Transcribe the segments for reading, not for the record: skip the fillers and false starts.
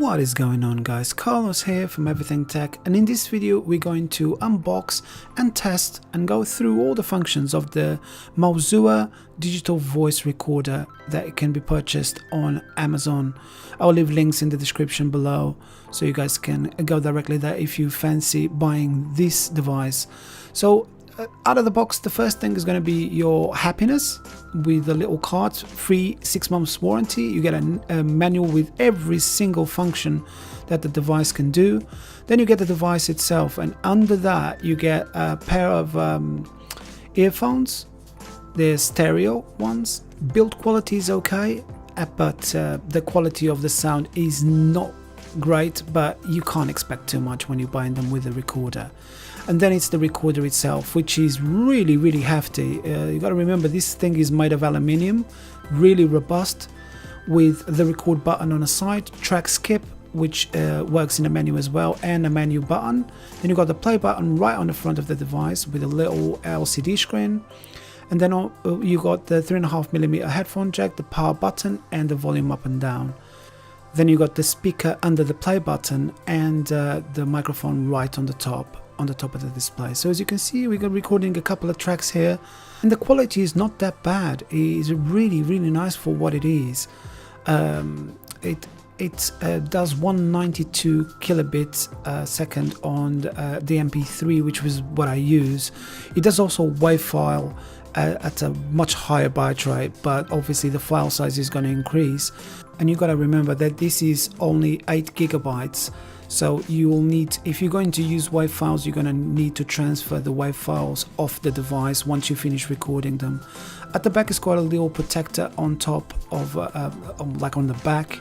What is going on, guys? Carlos here from Everything Tech, and in this video we're going to unbox and test and go through all the functions of the Maozua digital voice recorder that can be purchased on Amazon. I'll leave links in the description below so you guys can go directly there if you fancy buying this device. So out of the box, the first thing is going to be your happiness with a little card, free 6 months warranty. You get a manual with every single function that the device can do. Then you get the device itself, and under that you get a pair of earphones. They're stereo ones. Build quality is okay, but the quality of the sound is not great, but you can't expect too much when you're buying them with a recorder. And then it's the recorder itself, which is really hefty. You got to remember, this thing is made of aluminium, really robust, with the record button on the side, track skip, which works in the menu as well, and a menu button. Then you got the play button right on the front of the device with a little LCD screen. And then you got the 3.5mm headphone jack, the power button, and the volume up and down. Then you got the speaker under the play button and the microphone right on the top of the display. So as you can see, we got recording a couple of tracks here, and the quality is not that bad. It is really nice for what it is. It does 192 kilobits second on the MP3, which was what I use. It does also WAV file at a much higher byte rate, but obviously the file size is going to increase. And you got to remember that this is only 8 gigabytes. So you will need, if you're going to use WAV files, you're going to need to transfer the WAV files off the device once you finish recording them. At the back is quite a little protector on top of, like on the back.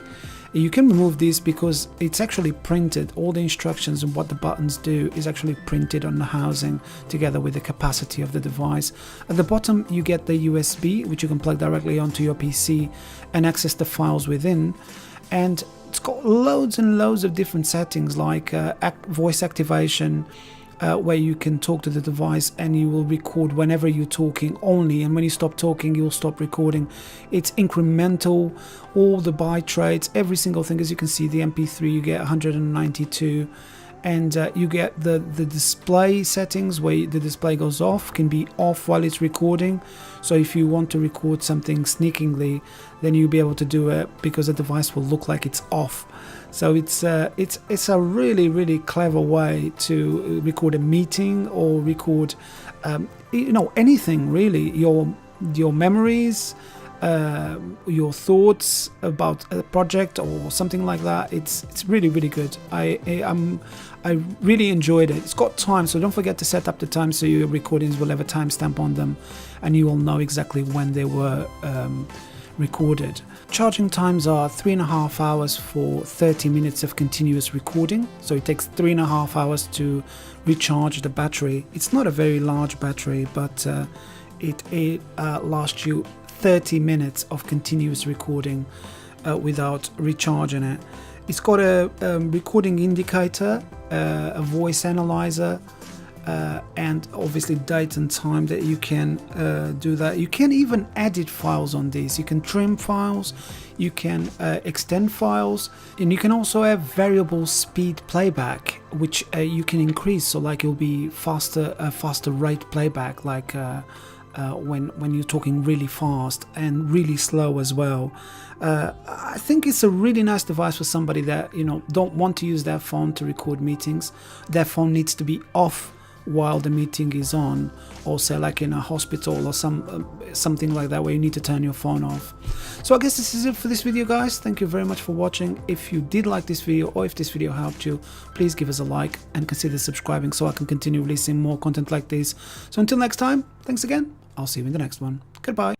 You can remove this because it's actually printed. All the instructions and what the buttons do is actually printed on the housing together with the capacity of the device. At the bottom you get the USB, which you can plug directly onto your PC and access the files within. And it's got loads and loads of different settings, like voice activation, where you can talk to the device and you will record whenever you're talking only, and when you stop talking you'll stop recording. It's incremental, all the byte rates, every single thing. As you can see, the MP3 you get 192, and you get the display settings where the display goes off, can be off while it's recording. So if you want to record something sneakingly, then you'll be able to do it because the device will look like it's off. So it's a really clever way to record a meeting or record anything really, your memories, your thoughts about a project or something like that. It's really good. I really enjoyed it. It's got time, so don't forget to set up the time so your recordings will have a timestamp on them and you will know exactly when they were recorded. Charging times are 3.5 hours for 30 minutes of continuous recording, so it takes 3.5 hours to recharge the battery. It's not a very large battery, but it lasts you 30 minutes of continuous recording without recharging it. It's got a recording indicator, a voice analyzer, and obviously date and time that you can do that. You can even edit files on this. You can trim files, you can extend files, and you can also have variable speed playback, which you can increase. So like it'll be faster rate playback, like when you're talking really fast and really slow as well. I think it's a really nice device for somebody that don't want to use their phone to record meetings. Their phone needs to be off while the meeting is on, or say like in a hospital or something like that where you need to turn your phone off. So I guess this is it for this video, guys. Thank you very much for watching. If you did like this video, or if this video helped you, please give us a like and consider subscribing so I can continue releasing more content like this. So until next time, thanks again. I'll see you in the next one. Goodbye.